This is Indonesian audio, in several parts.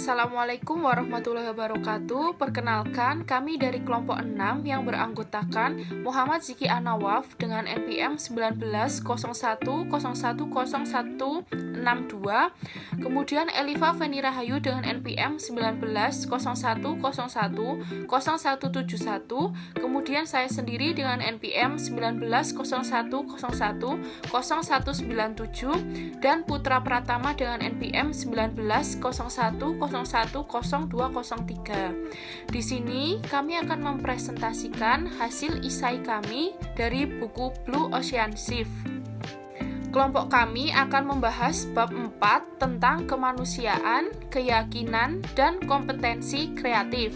Assalamualaikum warahmatullahi wabarakatuh. Perkenalkan, kami dari kelompok 6 yang beranggotakan Muhammad Ziki Anawaf dengan NPM 1901010162, kemudian Eliva Feni Rahayu dengan NPM 1901010171, kemudian saya sendiri dengan NPM 1901010197, dan Putra Pratama dengan NPM 1901010203. Di sini kami akan mempresentasikan hasil isai kami dari buku Blue Ocean Shift. Kelompok kami akan membahas bab 4 tentang kemanusiaan, keyakinan, dan kompetensi kreatif.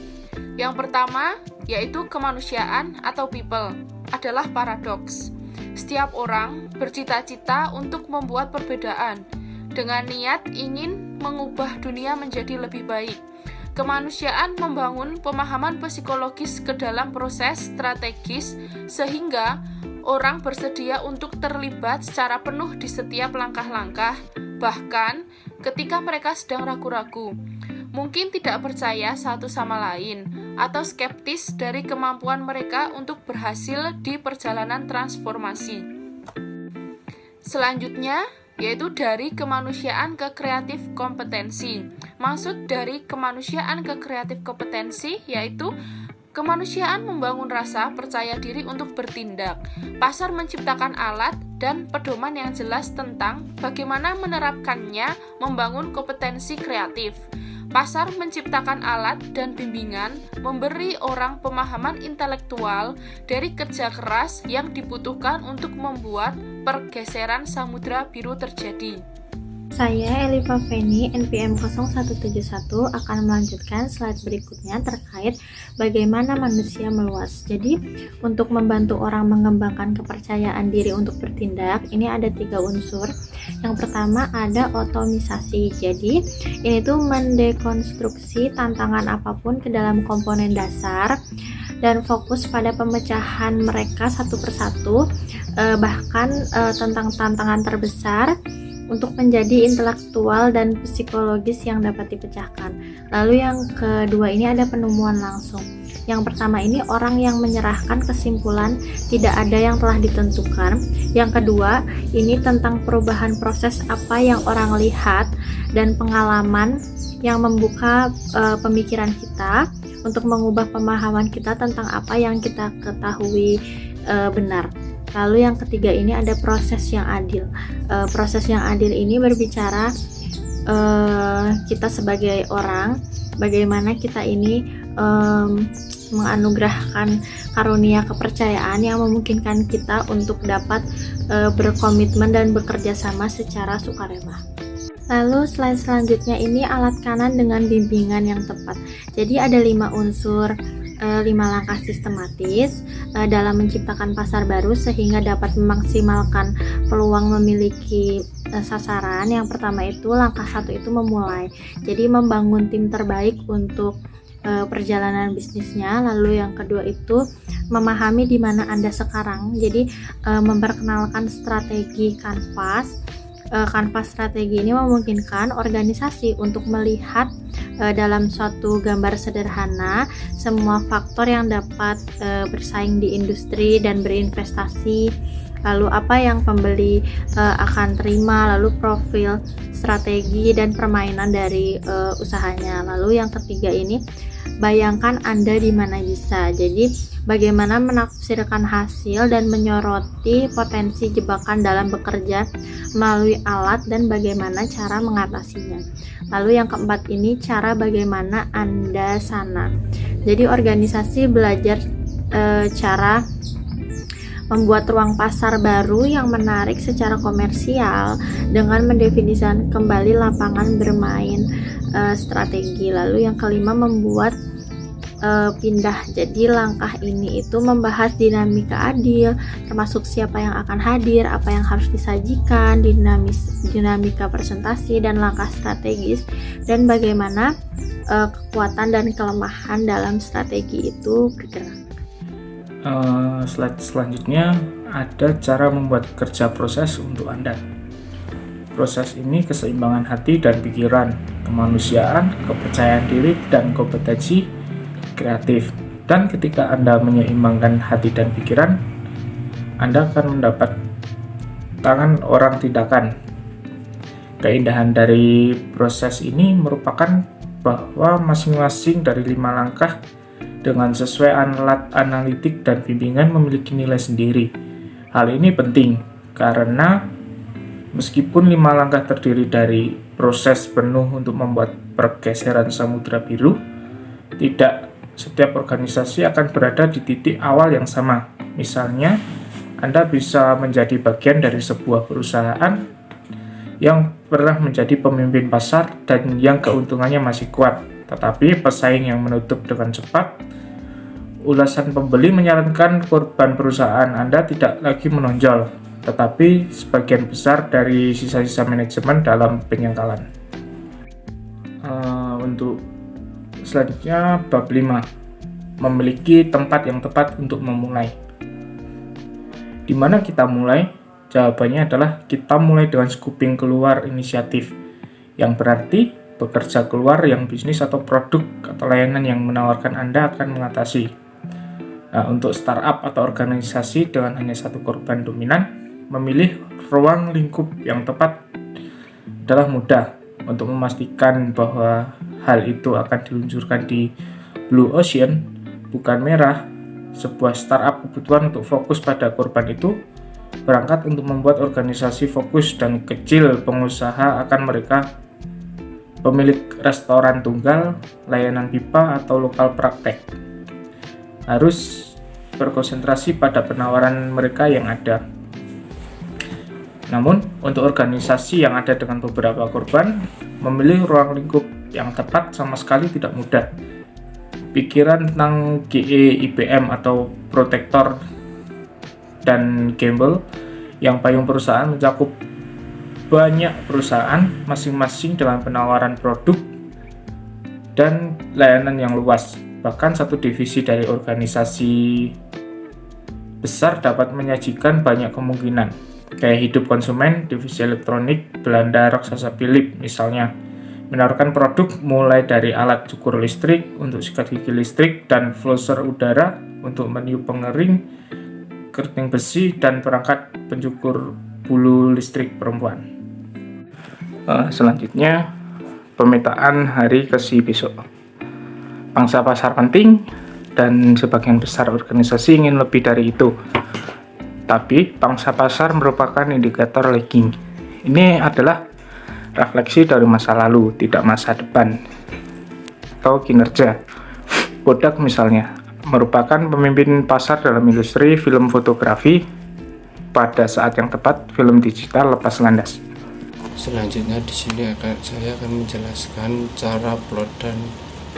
Yang pertama, yaitu kemanusiaan atau people, adalah paradoks. Setiap orang bercita-cita untuk membuat perbedaan, dengan niat ingin mengubah dunia menjadi lebih baik. Kemanusiaan membangun pemahaman psikologis ke dalam proses strategis sehingga orang bersedia untuk terlibat secara penuh di setiap langkah-langkah, bahkan ketika mereka sedang ragu-ragu, mungkin tidak percaya satu sama lain, atau skeptis dari kemampuan mereka untuk berhasil di perjalanan transformasi. Selanjutnya, yaitu dari kemanusiaan ke kreatif kompetensi. Maksud dari kemanusiaan ke kreatif kompetensi yaitu kemanusiaan membangun rasa percaya diri untuk bertindak. Pasar menciptakan alat dan pedoman yang jelas tentang bagaimana menerapkannya membangun kompetensi kreatif. Pasar menciptakan alat dan bimbingan, memberi orang pemahaman intelektual dari kerja keras yang dibutuhkan untuk membuat pergeseran samudra biru terjadi. Saya Eliva Feni, NPM 0171 akan melanjutkan slide berikutnya terkait bagaimana manusia meluas. Jadi, untuk membantu orang mengembangkan kepercayaan diri untuk bertindak, ini ada 3 unsur. Yang pertama ada otomisasi. Jadi, ini tuh mendekonstruksi tantangan apapun ke dalam komponen dasar dan fokus pada pemecahan mereka satu persatu, bahkan tentang tantangan terbesar untuk menjadi intelektual dan psikologis yang dapat dipecahkan. Lalu yang kedua ini ada penemuan langsung. Yang pertama ini orang yang menyerahkan kesimpulan tidak ada yang telah ditentukan. Yang kedua ini tentang perubahan proses apa yang orang lihat dan pengalaman yang membuka pemikiran kita untuk mengubah pemahaman kita tentang apa yang kita ketahui benar. Lalu yang ketiga ini ada proses yang adil. Proses yang adil ini berbicara kita sebagai orang, bagaimana kita ini menganugerahkan karunia kepercayaan yang memungkinkan kita untuk dapat berkomitmen dan bekerja sama secara sukarela. Lalu slide selanjutnya ini alat kanan dengan bimbingan yang tepat. Jadi ada 5 unsur, 5 langkah sistematis dalam menciptakan pasar baru sehingga dapat memaksimalkan peluang memiliki sasaran. Yang pertama itu langkah 1 itu memulai. Jadi membangun tim terbaik untuk perjalanan bisnisnya. Lalu yang kedua itu memahami di mana Anda sekarang. Jadi memperkenalkan strategi kanvas. Kanvas strategi ini memungkinkan organisasi untuk melihat dalam suatu gambar sederhana semua faktor yang dapat bersaing di industri dan berinvestasi, lalu apa yang pembeli akan terima, lalu profil strategi dan permainan dari usahanya. Lalu yang ketiga ini bayangkan Anda di mana bisa. Jadi bagaimana menafsirkan hasil dan menyoroti potensi jebakan dalam bekerja melalui alat dan bagaimana cara mengatasinya. Lalu yang keempat ini cara bagaimana Anda sana. Jadi organisasi belajar cara membuat ruang pasar baru yang menarik secara komersial dengan mendefinisikan kembali lapangan bermain strategi. Lalu yang kelima membuat pindah. Jadi langkah ini itu membahas dinamika adil, termasuk siapa yang akan hadir, apa yang harus disajikan, dinamika presentasi dan langkah strategis, dan bagaimana kekuatan dan kelemahan dalam strategi itu bergerak. Slide selanjutnya ada cara membuat kerja proses untuk Anda. Proses ini keseimbangan hati dan pikiran kemanusiaan, kepercayaan diri, dan kompetensi kreatif. Dan ketika Anda menyeimbangkan hati dan pikiran, Anda akan mendapat tangan orang tindakan. Keindahan dari proses ini merupakan bahwa masing-masing dari 5 langkah dengan sesuai alat analitik dan bimbingan memiliki nilai sendiri. Hal ini penting karena meskipun 5 langkah terdiri dari proses penuh untuk membuat pergeseran samudra biru, tidak setiap organisasi akan berada di titik awal yang sama. Misalnya, Anda bisa menjadi bagian dari sebuah perusahaan yang pernah menjadi pemimpin pasar dan yang keuntungannya masih kuat, tetapi pesaing yang menutup dengan cepat. Ulasan pembeli menyarankan korban perusahaan Anda tidak lagi menonjol, tetapi sebagian besar dari sisa-sisa manajemen dalam penyangkalan. Untuk selanjutnya, bab 5, memiliki tempat yang tepat untuk memulai. Di mana kita mulai? Jawabannya adalah kita mulai dengan scoping keluar inisiatif, yang berarti bekerja keluar yang bisnis atau produk atau layanan yang menawarkan Anda akan mengatasi. Nah, untuk startup atau organisasi dengan hanya satu korban dominan, memilih ruang lingkup yang tepat adalah mudah. Untuk memastikan bahwa hal itu akan diluncurkan di Blue Ocean, bukan merah, sebuah startup kebutuhan untuk fokus pada korban itu berangkat untuk membuat organisasi fokus dan kecil. Pengusaha akan mereka pemilik restoran tunggal, layanan pipa, atau lokal praktek harus berkonsentrasi pada penawaran mereka yang ada. Namun, untuk organisasi yang ada dengan beberapa korban, memilih ruang lingkup yang tepat sama sekali tidak mudah. Pikiran tentang GE, IBM, atau Protector dan Gamble yang payung perusahaan mencakup banyak perusahaan masing-masing dengan penawaran produk dan layanan yang luas. Bahkan satu divisi dari organisasi besar dapat menyajikan banyak kemungkinan. Kayak Hidup Konsumen, divisi elektronik Belanda raksasa Philips misalnya, menawarkan produk mulai dari alat cukur listrik untuk sikat gigi listrik dan flosser udara untuk meniup pengering, keriting besi, dan perangkat pencukur bulu listrik perempuan. Selanjutnya, pemetaan hari KSI besok. Pangsa pasar penting, dan sebagian besar organisasi ingin lebih dari itu. Tapi, pangsa pasar merupakan indikator lagging. Ini adalah refleksi dari masa lalu, tidak masa depan atau kinerja. Kodak misalnya merupakan pemimpin pasar dalam industri film fotografi. Pada saat yang tepat, film digital lepas landas. Selanjutnya di sini saya akan menjelaskan cara plot dan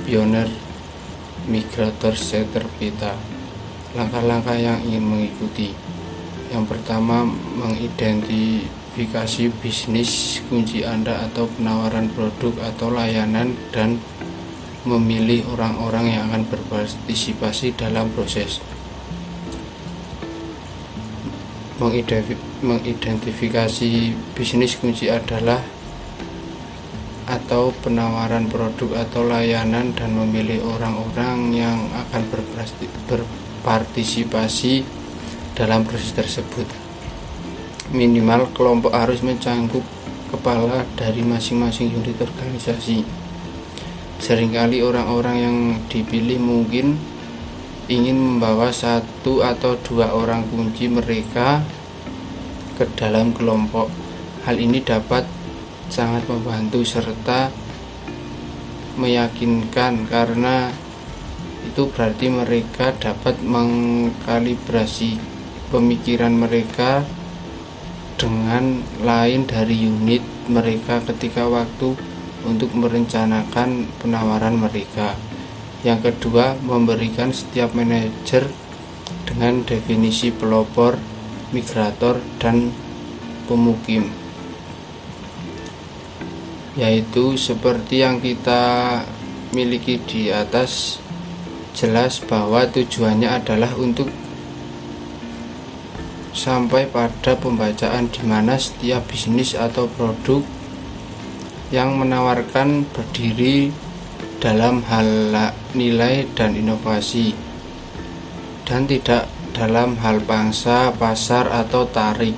pioner migrator setter peta. Langkah-langkah yang ingin mengikuti. Yang pertama, mengidentifikasi bisnis kunci Anda atau penawaran produk atau layanan dan memilih orang-orang yang akan berpartisipasi dalam proses. Mengidentifikasi bisnis kunci adalah atau penawaran produk atau layanan dan memilih orang-orang yang akan berpartisipasi dalam proses tersebut. Minimal kelompok harus mencangkup kepala dari masing-masing unit organisasi. Seringkali orang-orang yang dipilih mungkin ingin membawa satu atau dua orang kunci mereka ke dalam kelompok. Hal ini dapat sangat membantu serta meyakinkan karena itu berarti mereka dapat mengkalibrasi pemikiran mereka dengan lain dari unit mereka ketika waktu untuk merencanakan penawaran mereka. Yang kedua, memberikan setiap manajer dengan definisi pelopor, migrator, dan pemukim, yaitu seperti yang kita miliki di atas. Jelas bahwa tujuannya adalah untuk sampai pada pembacaan di mana setiap bisnis atau produk yang menawarkan berdiri dalam hal nilai dan inovasi, dan tidak dalam hal pangsa, pasar, atau tarik,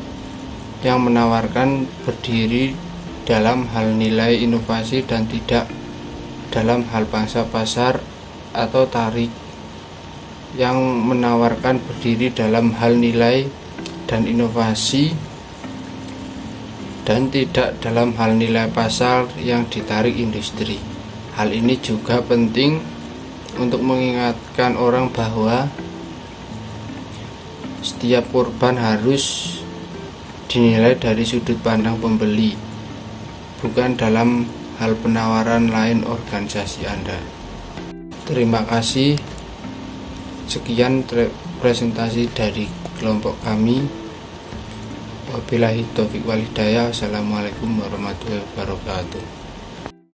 yang menawarkan berdiri dalam hal nilai inovasi dan tidak dalam hal pangsa, pasar, atau tarik, yang menawarkan berdiri dalam hal nilai dan inovasi dan tidak dalam hal nilai pasar yang ditarik industri. Hal ini juga penting untuk mengingatkan orang bahwa setiap korban harus dinilai dari sudut pandang pembeli, bukan dalam hal penawaran lain organisasi Anda. Terima kasih. Sekian presentasi dari kelompok kami. Wabillahi taufiq wal hidayah. Assalamualaikum warahmatullahi wabarakatuh.